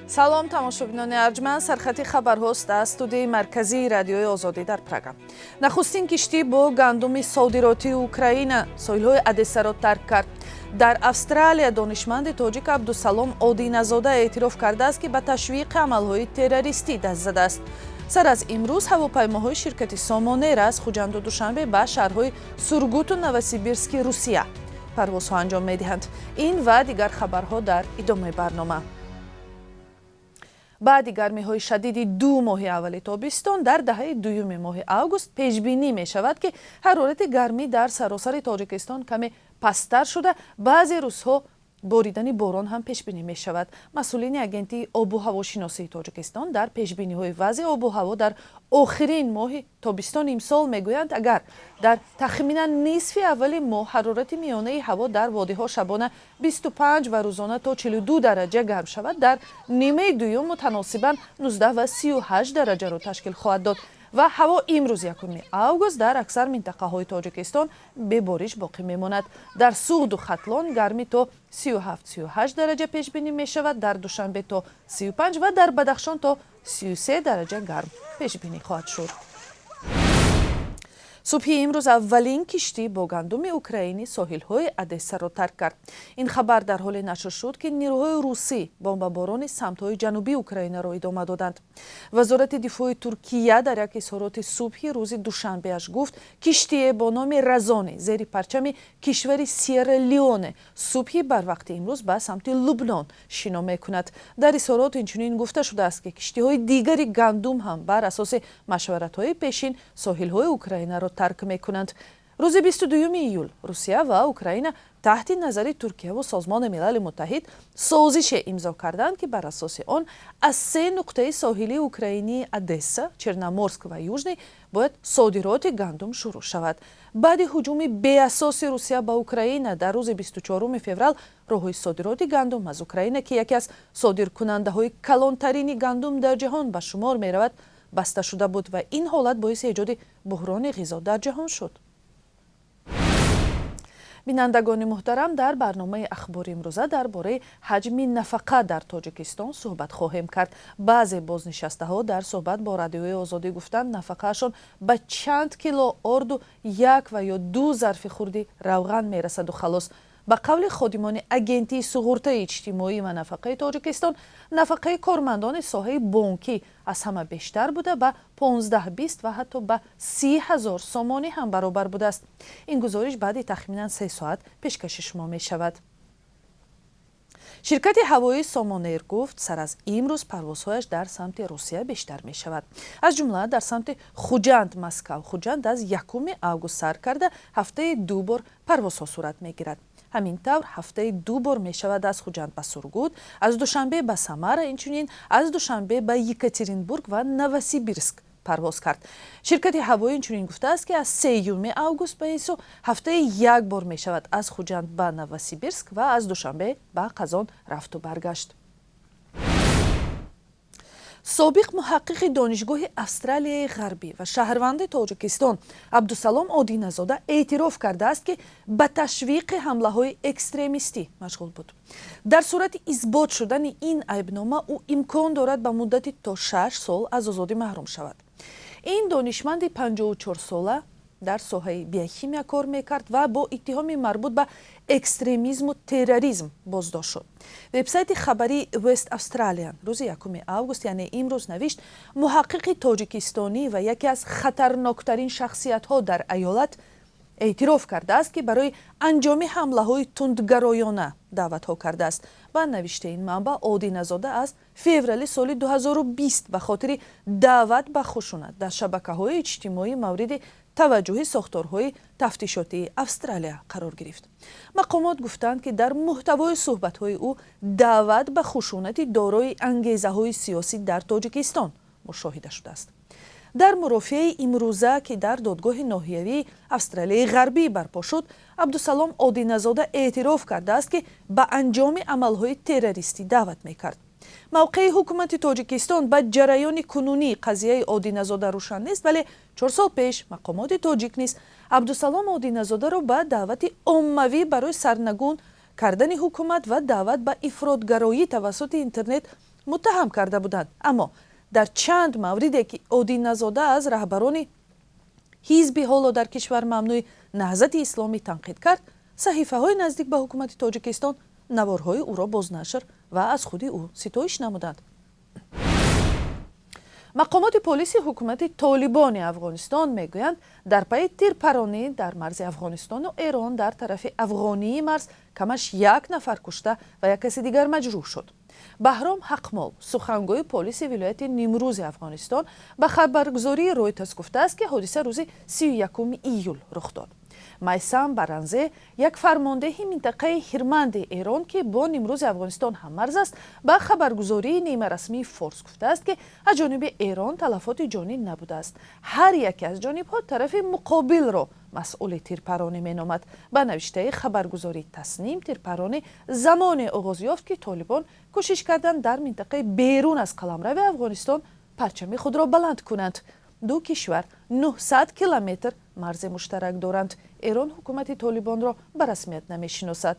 салом тамошобинони арҷманд, сархати хабарҳост аз студияи марказии радиои озодӣ дар Прага. Нахустин киштӣ бо гандуми содиротии Украина соҳилҳои Одессаро тарк кард. Дар Австралия донишманди тоҷик Абдусалом Одиназода эътироф кардааст, ки ба ташвиқи амалҳои террористӣ даст задааст. сар аз имрӯз ҳавопаймоҳои ширкати Сомонер аз хуҷанду душанбе ба шаҳрҳои Сургуту Новосибирски Русия парвозҳо анҷом медиҳанд. Ин ва дигар хабарҳо дар идомаи барнома. баъди гармиҳои шадиди 2 моҳи аввали тобистон дар даҳаи 2 моҳи август пешбинӣ мешавад, ки ҳарорати гармӣ дар саросари Тоҷикистон каме пасттар шуда, баъзе рӯзҳо боридани борон ҳам пешбинӣ мешавад. масъулини агентии обу ҳавошиносии Тоҷикистон дар пешбиниҳои вазъи обу ҳаво дар охирин моҳи тобистони имсол мегӯянд, агар дар тахминан нисфи аввали моҳ ҳарорати миёнаи ҳаво дар водиҳо шабона 25 ва рӯзона то 42 дараҷа гарм шавад, дар нимаи дуюм мутаносибан 19 ва 38 дараҷаро ташкил хоҳад дод ва ҳаво имрӯз 1 август дар аксар минтақаҳои Тоҷикистон бебориш боқӣ мемонад. дар Суғду Хатлон гармӣ то 37-38 дараҷа пешбинӣ мешавад, дар Душанбе то 35 ва дар Бадахшон то 33 дараҷа гарм пешбинӣ хоҳад шуд. субҳи имрӯз аввалин киштӣ бо гандуми украинӣ соҳилҳои Одессаро тарк кард. Ин хабар дар ҳоле нашр шуд, ки нирӯҳои русӣ бомбаборони самтҳои ҷанубии Украинаро идома доданд. вазорати дифои Туркия дар як изҳороти субҳи рӯзи душанбеаш гуфт, киштие бо номи Разони зери парчами кишвари Сиерра-Леоне субҳи барвақти имрӯз ба самти Лубнон шино мекунад. дар изҳорот инчунин гуфта шудааст, ки киштиҳои дигари гандум ҳам бар асоси машваратҳои пешин соҳилҳои Украинаро тарк мекунанд. рӯзи 22 июл Русия ва Украина таҳти назари Туркияву Созмони Милали Муттаҳид созише имзо карданд, ки бар асоси он аз 3 нуқтаи соҳилии Украинии Одесса, Черноморск ва Южный бояд содироти гандум шурӯъ шавад. баъди ҳуҷуми беасоси Русия ба Украина дар рӯзи 24 феврал роҳҳои содироти гандум аз Украина, ки яке аз содиркунандаҳои калонтарини гандум дар ҷаҳон ба шумор меравад, баста шуда буд ва ин ҳолат боиси эҷоди буҳрони ғизо дар ҷаҳон шуд. бинандагони муҳтарам, дар барномаи ахбори имрӯза дар бораи ҳаҷми нафақа дар Тоҷикистон суҳбат хоҳем кард. баъзе бознишастаҳо дар суҳбат бо радиои озодӣ гуфтанд, нафақаашон ба чанд кило орду 1 ва ё 2 зарфи хурди равған мерасаду халос. ба қавли ходимони агентии суғуртаи иҷтимоӣ ва нафақаи Тоҷикистон, нафақаи кормандони соҳаи бонкӣ аз ҳама бештар буда ба 15-20 ва ҳатто ба 30 000 сомонӣ ҳам баробар будааст. ин гузориш баъди тахминан 3 соат пешкаши шумо мешавад. ширкати ҳавоии Сомонер гуфт, сар аз имрӯз парвозҳояш дар самти Русия бештар мешавад. аз ҷумла дар самти Хуҷанд, Москав Хуҷанд аз 1 август сар карда ҳафтаи 2 бор парвозҳо сурат мегирад. ҳамин тавр ҳафтаи 2 бор мешавад аз Хуҷанд ба Сургут, аз Душанбе ба Самара, инчунин аз Душанбе ба Екатеринбург ва Новосибирск парвоз кард. ширкати ҳавоӣ инчунин гуфтааст, ки аз 3 август ба ин сӯ ҳафтаи 1 бор мешавад аз Хуҷанд ба Новосибирск ва аз Душанбе ба Қазон рафту баргашт. собиқ муҳаққиқи донишгоҳи Австралияи ғарбӣ ва шаҳрванди Тоҷикистон Абдусалом Одиназода эътироф кардааст, ки ба ташвиқи ҳамлаҳои экстремистӣ машғул буд. дар сурати исбот шудани ин айбнома ӯ имкон дорад ба муддати то 6 сол аз озодӣ маҳрум шавад. ин донишманди 54-сола дар соҳаи биохимия кор мекард ва бо иттиҳоми марбут ба экстремизму терроризм боздошт шуд. вебсайти хабари West Australian рӯзи 1 август, яъне имрӯз навишт, муҳаққиқи тоҷикистонӣ ва яке аз хатарноктарин шахсиятҳо дар аёлат эътироф кардааст, ки барои анҷоми ҳамлаҳои тундгароёна даъватҳо кардааст. ба навиштаи ин манбаъ, Одиназода аз феврали соли 2020 ба хотири даъват ба хушунат дар шабакаҳои иҷтимоӣ мавриди таваҷҷуҳи сохторҳои тафтишотии Австралия қарор гирифт. мақомот гуфтанд, ки дар муҳтавои суҳбатҳои ӯ даъват ба хушунати дорои ангезаҳои сиёсӣ дар Тоҷикистон мушоҳида шудааст. дар мурофиаи имрӯза, ки дар додгоҳи ноҳиявии Австралияи ғарбӣ барпо шуд, Абдусалом Одиназода эътироф кардааст, ки ба анҷоми амалҳои террористӣ даъват мекард. мавқеи ҳукумати Тоҷикистон ба ҷараёни кунунии қазияи Одиназода рӯшан нест, вале 4 сол пеш мақомоти тоҷик низ Абдусалом Одиназодаро ба даъвати оммавӣ барои сарнагун кардани ҳукумат ва даъват ба ифротгароӣ тавассути интернет متهم کرده بودند. اما در چند موردی که اودینزاده از رهبران حزب حالا در کشور ممنوع نهضت اسلامی تنقید کرد، صحیفه های نزدیک به حکومت تاجیکستان نوارهای او را بازنشر و از خود او ستایش نمودند. مقامات پلیس حکومت طالبان افغانستان میگویند در پی تیرپرانی در مرز افغانستان و ایران در طرف افغانی مرز کمش 1 نفر کشته و 1 کس دیگر مجروح شد. بهرام حقمال، سخنگوی پلیس ولایت نیمروز افغانستان، به خبرگزاری رویترز گفته است که حادثه روز 31 ایول رخ داد. میثم برانزه، یک فرمانده منطقه هرمند ایران که با نیمروز افغانستان هم مرز است، به خبرگزاری نیمه رسمی فارس گفته است که از جانب ایران تلفات جانی نبوده است. هر یک از جانب‌ها طرف مقابل را مسئول تیرپرانی مینامد. به نوشته خبرگزاری تصنیم، تیرپرانی زمان آغاز یافت که طالبان کوشش کردند در منطقه بیرون از قلمرو افغانستان پرچم خود را بلند کنند. دو کشور 900 کیلومتر مرز مشترک دارند. ایران حکومت طالبان را به رسمیت نمی‌شناسد.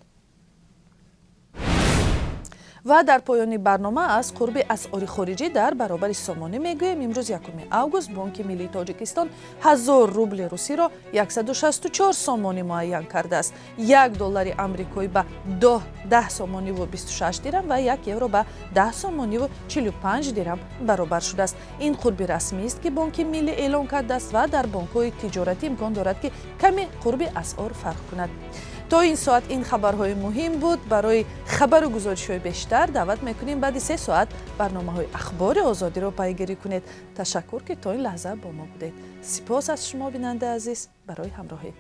و در پایان برنامه از قرب اسعار خارجی در برابر سامانه میگوییم امروز 1 اوگوست بانک ملی تاجیکستان 1000 روبل روسی را 164 سامانی معین کرده است. 1 دلار آمریکایی به 10 سامانی و 26 درم و 1 یورو به 10 سامانی و 45 درم برابر شده است. این قرب رسمی است که بانک ملی اعلان کرده است و در بانک‌های تجارتی امکان دارد که کمی قرب اسعار فرق کند. تا این ساعت این خبرهای مهم بود. برای خبر و گزارش‌های بیشتر دعوت میکنیم بعد 3 ساعت برنامه‌های اخبار آزادی را پیگیری کنید. تشکر که تا این لحظه با ما بودید. سپاس از شما بیننده عزیز برای همراهی.